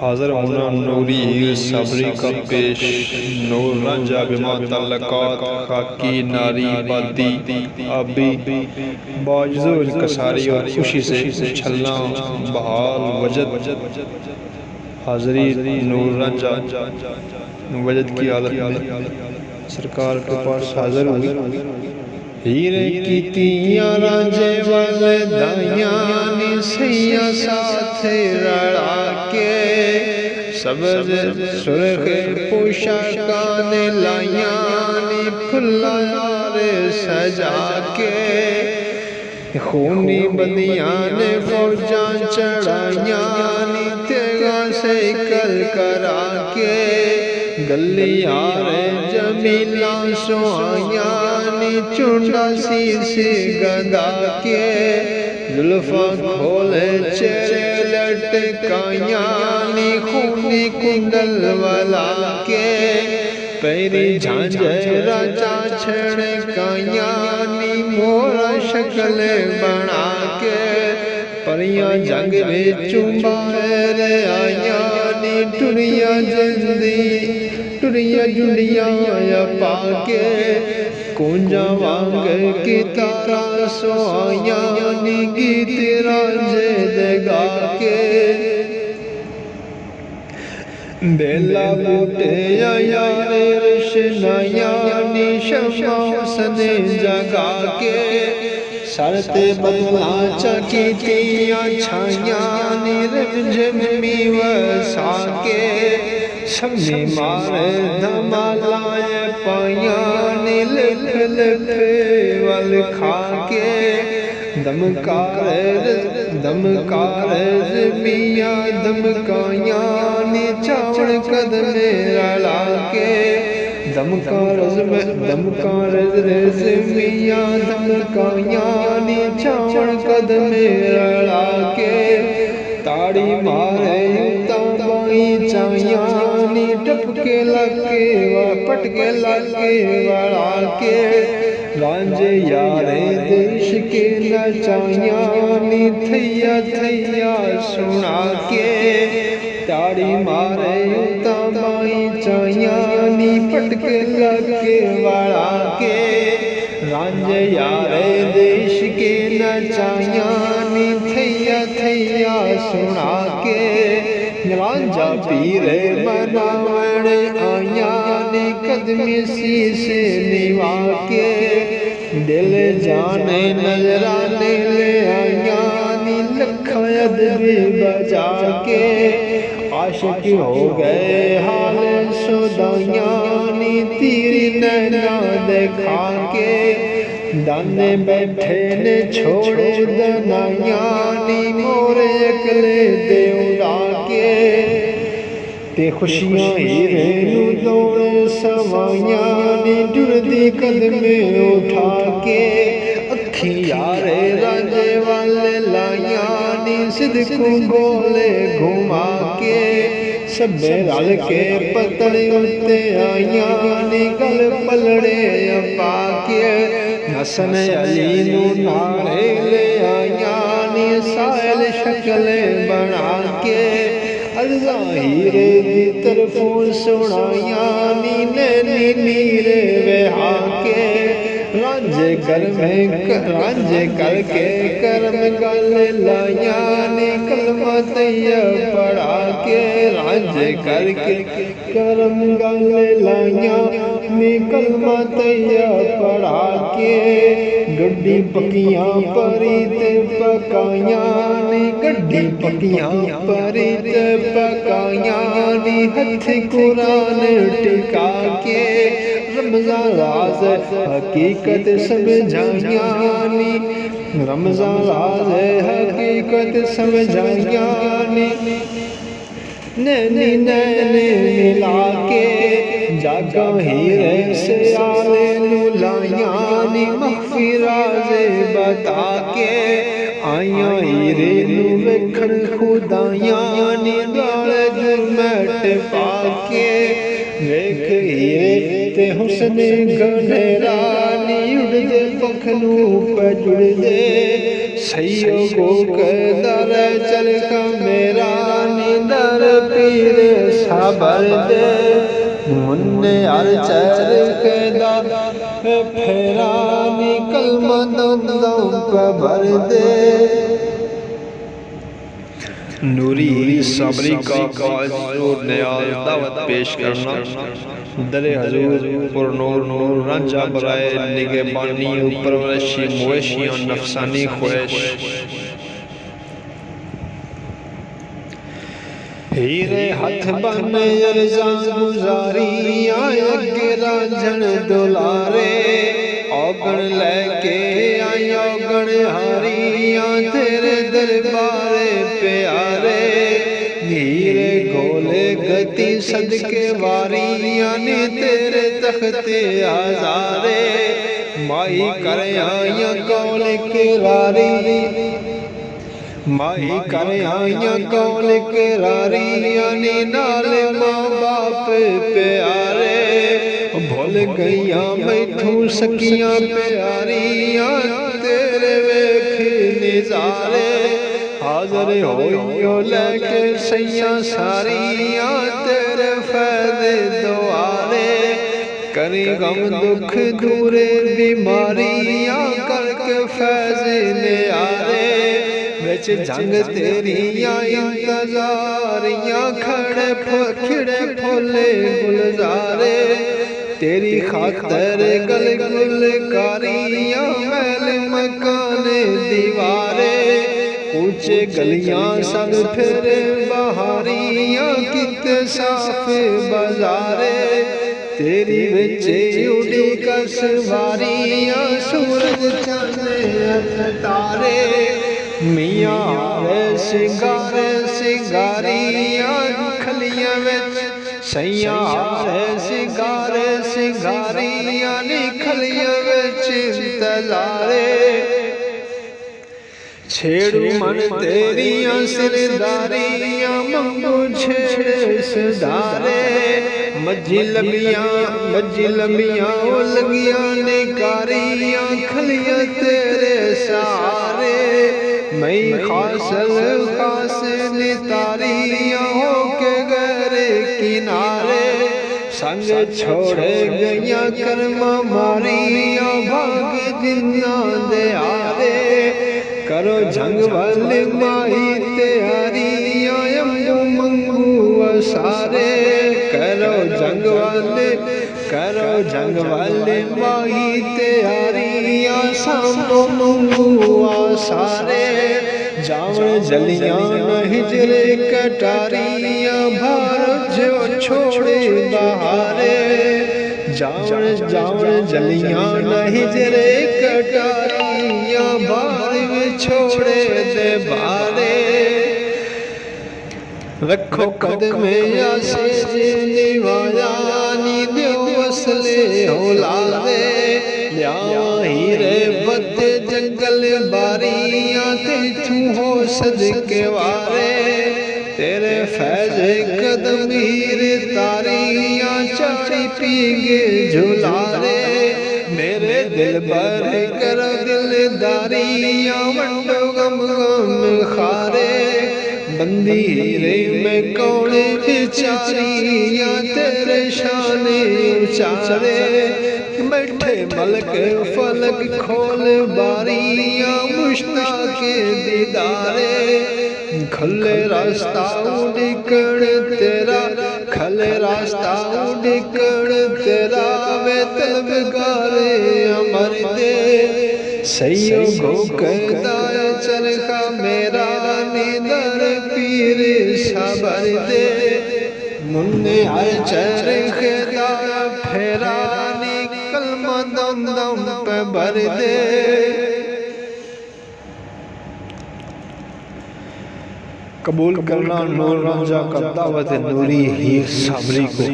हाज़िर होना नूरी सबरी का पेश नूर रंजा बिमा तल्लक़ात खाकी नारी बादी अभी बाजुल कसारी और खुशी से उछलना बहाल वजद हाज़री नूर रंजा वजद की हालत में सरकार के पास हाज़िर हुई। हीरे की तियां रांझे वाले दाइयां नी सैया साथ रड़ा के सबज सुर्ख पोशाकां ने लाइयां नी फुल्लां सजा के खूनी बंदियां ने फौजां चढ़ाइयां नी तेगा से कल करा के गलियां जमीला सोहाइयां चुंडा शीश गदा के जुल्फा खोले चेहरे लटकाइयां नी खूनी कुंडल वाला के पैरी झांझरा छड़ काइयां नी मोरा शक्ल बना के परियां जंग में चुंबारे आइयां नी टुरिया जल्दी टुरिया जुड़िया पाके कुंजा वांग की तारा सोया नी गीत रांझे दगा के बेला बूटे यारे रशनाया नी शमा सने जगा के सरते बदला चकी तिया छाया नी रंझमी वसा के शमी मारे धमालाए पाया नी लिख लिख वल खा के दमकार मिया दमकाया नी चावड़ कदमे रला के दमकार मिया दमकाया नी चावड़ कदमे रला के ताड़ी मारे ताबाई चाया नी टपके लगे पटके लगे वाला के रांझे यारे देश के नचाया नी थैया थैया सुना के ताड़ी मारे ताबाई चाया नी पटके लगे वाला के रांझे यारे देश के नचाया नी थैया थैया सुना के रांझा पीरे मनावण आया नी कदमी शीश निवा के दिल जाने नजराने ले आया नी लखयद भी बजा के आशिक हो गए हाल सुदाया नी तीरी नैना देखा के दाने बैठे ने छोड़े दनाया नी मोरे अकले दे उड़ा के ते खुशियां हीरे नू दौड़े सवाइया नी डुरदी कदमे उठा के अखी यारे रांझे वाले लाइया नी सिदकू गोले घुमा के सबे रल के पतड़े उत्ते आइया नी गल पलड़े पा के हसन अली नू नाले ले आइया नी सायल शक्ल बना के अज़ाहिरे दी तरफों सुनाया नी नैनी नीरे बहा के रांझे करके करम गल लाया नी कलमा तैया पढ़ा के रांझे करके करम गल लाया नी कलमा तैया पढ़ा के गड्डी पकियां परी ते पकाया नी गड्डी पकियां परी ते पकाया नी हथ कुरान टिका के रमज़ान राज हकीकत समझाया नी रमज़ान राज हकीकत समझाया नी नैनी नैने मिला के जागा हीरे से आले लुलाया नी मख्फी राज़े बता के आया हीरे नू वेखण खुदाया नी नाल जुमट पाके वेख हीरे ते हुस्ने घनेरा नी उड़दे पखनू पे जुड़दे सैयो को दर चल का मेरा नी दर पीर साबर दे मुन्ने हर चरखे दा फेरा निकल मदों कबर दे। नूरी साबरी का न्याज दावत पेश करना दरे हजूर पुरनूर नूर रांझा बराए निगहबानी परवरिशी मुवैशियां नफसानी ख्वाहिश। हीरे हाथ बन अर्जा गुजारी आगे रांझण दुलारे औगण लैके आई औगण हारियां तेरे दरबारे प्यारे। हीरे गोले गति सदके वारियां ने तेरे तख्ते हजारे माई कर आया कौल के रारी माई कर आया कौल के रारियां ने नाल माँ बाप प्यारे। भूल गईया मैथू सकियां प्यारियां तेरे वेख निजारे। हाज़र होइयो लेके सैया सारियां तेरे फैदे दुआरे। करी गम दुख दूरे बीमारियां करके फैज़े न्यारे। बिच जंग तेरियां इंतजारियां खड़े फुले गुलजारे। तेरी खातर गल गुलकारियां महल मकाने दीवारे। ऊंचे गलियां सब फिर बहारियां किते साफ बाजारे। तेरी बिचे उड़ी कसवारियां सूरज चांदे तारे। मियां सिंगारे सिंगारियां खलियां विच सैयां सिंगारे सिंगारियां खलियां विच इंतजारे। छेड़ू मन तेरियां सिरदारियां मंगू छेड़े सुधारे। मज्जी लंबियां ओ लगियां ने कारियां खलियां तेरे सारे। मई खासल खास ने तारियां हो के गहरे किनारे। संग छोड़े गईया कर्मा मारियां भाग जिन्ना दे आरे। करो जंग वाले माही तैयारियां अम्बू मंगू सारे। करो जंग वाले माही तैयारियां सांबो मंगू सारे। जावन जलियां हिजरे कटारियां भार जो छोड़े बहारे। जावन जलियां हिजरे कटारियां भार छोड़े दे बारे। रखो कदमे आसे निवाया नी दो वसले हो लावे। हीरे बदे जंगल बारियां तेथू हो सदके वारे। तेरे फैज कदम हीरे तारियां चाची पीगे झुलारे। मेरे दिल भर कर दिलदारियां वंडो गम खारे। बंदी रे में कौड़े बेचारियां तेरे शाने उचारे। बैठे मलक फलक खोल बारियां मुश्ताक दीदारे। खले रास्ता उड़कण तेरा खले रास्ता उड़कण तेरा वे तलबगारे अमर दे। सैयो गो कहदा चरखा मेरा निदर पीर साबर दे। मुन्ने हर चरखे दा फेरा निकल मदों पे भर दे। कबूल करना नूर रांझा का दावत नूरी हीर साबरी को।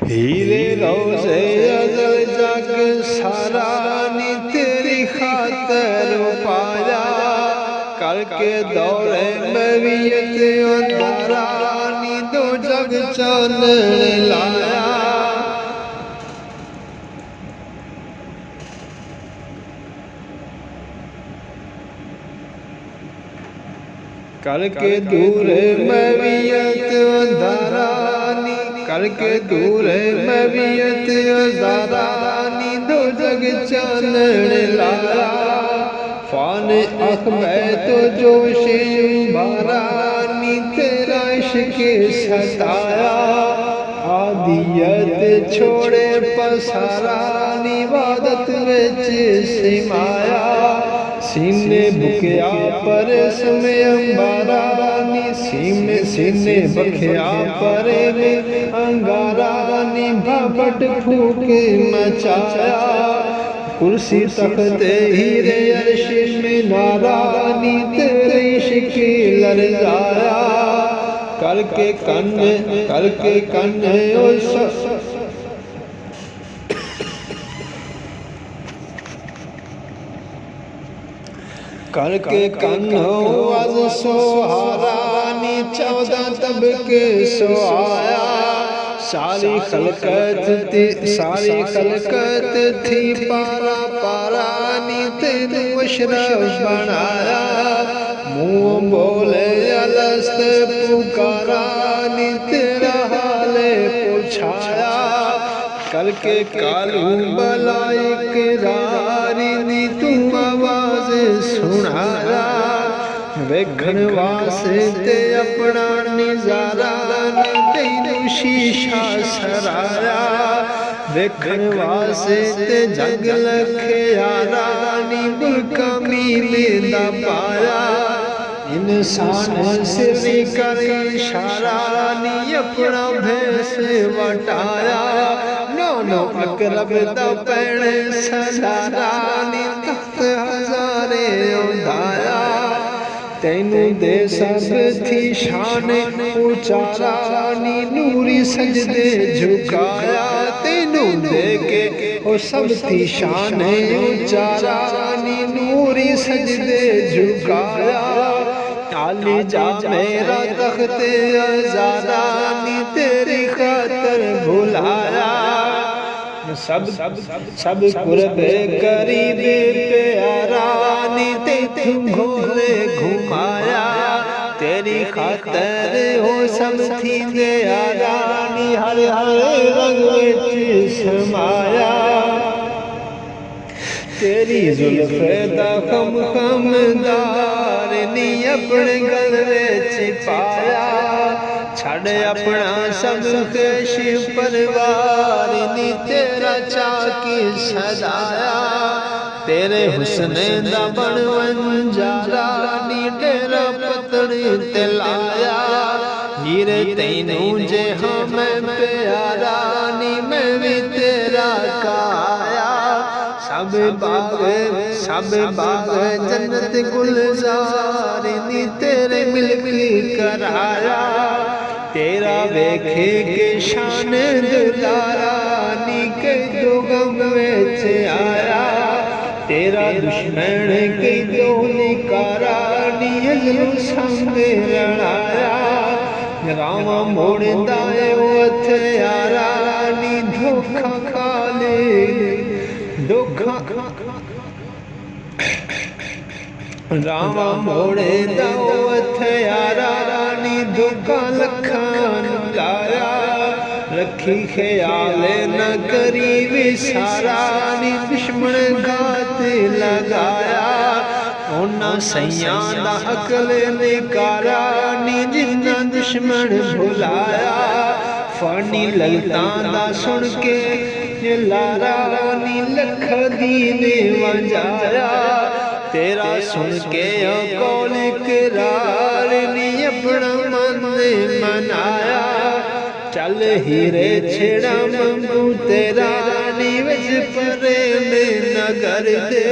हीरे रोज़े अज़ल जग सारा नी तेरी खातर पाया। करके दौड़े मवियत अंधारा नी दो जग चानन लाया। करके दूर मवियत अंधारानी, करके दूर मवियत अंधारानी, दो जग चानन लाया। फान अख में तो जोश बारानी, तेरा इश्क सताया। आदियत छोड़े पसारानी, वादत विच सिमाया। सीने बुकिया पर समय अंबारानी, सीने बखिया पर अंगारानी, भपट फूक मचाया। कुर्सी तख्त हीरे अर्श में नारानी, तेरे इश्क लरजाया। करके कन्न ओ करके कन्हो अज सोहारानी, 14 तबके सोआया। सारी खलकत थी पारा पारानी, तेनू अशरफ बनाया। मुँह बोले अलस्त पुकारानी, तेरा हाले पूछाया। करके कालू बलाई करारी, तू आवाज सुनाया। वेखण वास्ते अपना निजारा, तेनू शीशा सराया। वेखण वास्ते जग लखयारा, बुलका मीले दा पाया। इंसान सिर कर इशारा, अपना भैंस वटाया। नो अकरब दा पैण सदारा, तख्त हजारे उधाया। तेनू दे सब थी शान उचारा, नूरी सजदे झुकाया। तेनू दे के ओ सब थी शान उचारा, नूरी सजदे झुकाया। आली जा मेरा तख्त अज़ारा, तेरी खातर भुलाया। सब कुर्बे करीब प्यारा, तेथू घोले घुमाया। तेरी खातर हो सब थी दयारा, हर हर रंग विच समाया। तेरी जुल्फ दा खमदार, अपने गल विच पाया। छड़ अपना सब खेश परिवार, तेरा चाकी सजाया। तेरे हुस्ने दा बन वंजारा, डेरा पतड़ी ते लाया। हीरे तैनू जे हमें प्यारा, मैं भी तेरा काया। सब बाग जन्नत गुलजार, तेरे मिलकी कराया। तेरा वेखे के शान दुलारा, के दो गम विच आया। तेरा दुश्मन के दो निकारा, अजलू संग लड़ाया। रामा मोड़दा हथियारा, धोखा खा ले धोखा। रामा मोड़े दाओ हथियारा, धोखा लखान लाया। रखी ख्याल न करी विसारा, दुश्मन घात लगाया। उन्ना सैयां दा अकल निकारा, जिन्ना दुश्मन भुलाया। फानी ललतां दा सुन के लारा, लख दीन वजाया। तेरा सुन के कौल करार, अपना मन मनाया। चल हीरे छेड़ा मंगू तेरा, विच परे में नगर दे।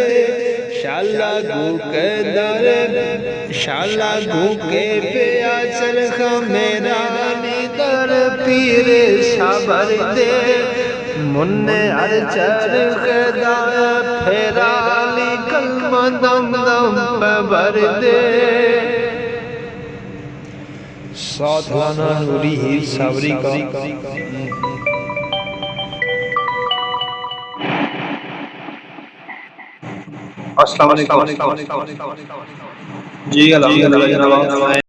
शाला गू के पिया चरखा मेरा, दर पीर साबर दे। मुन्ने हर चरख दा फेरा, कलमा दम दम भर दे। साथ लाना नूरी हीर सावरी का। अस्सलाम वालेकुम। जी अल्हम्दुलिल्लाह जनाब, आप सुनाएं।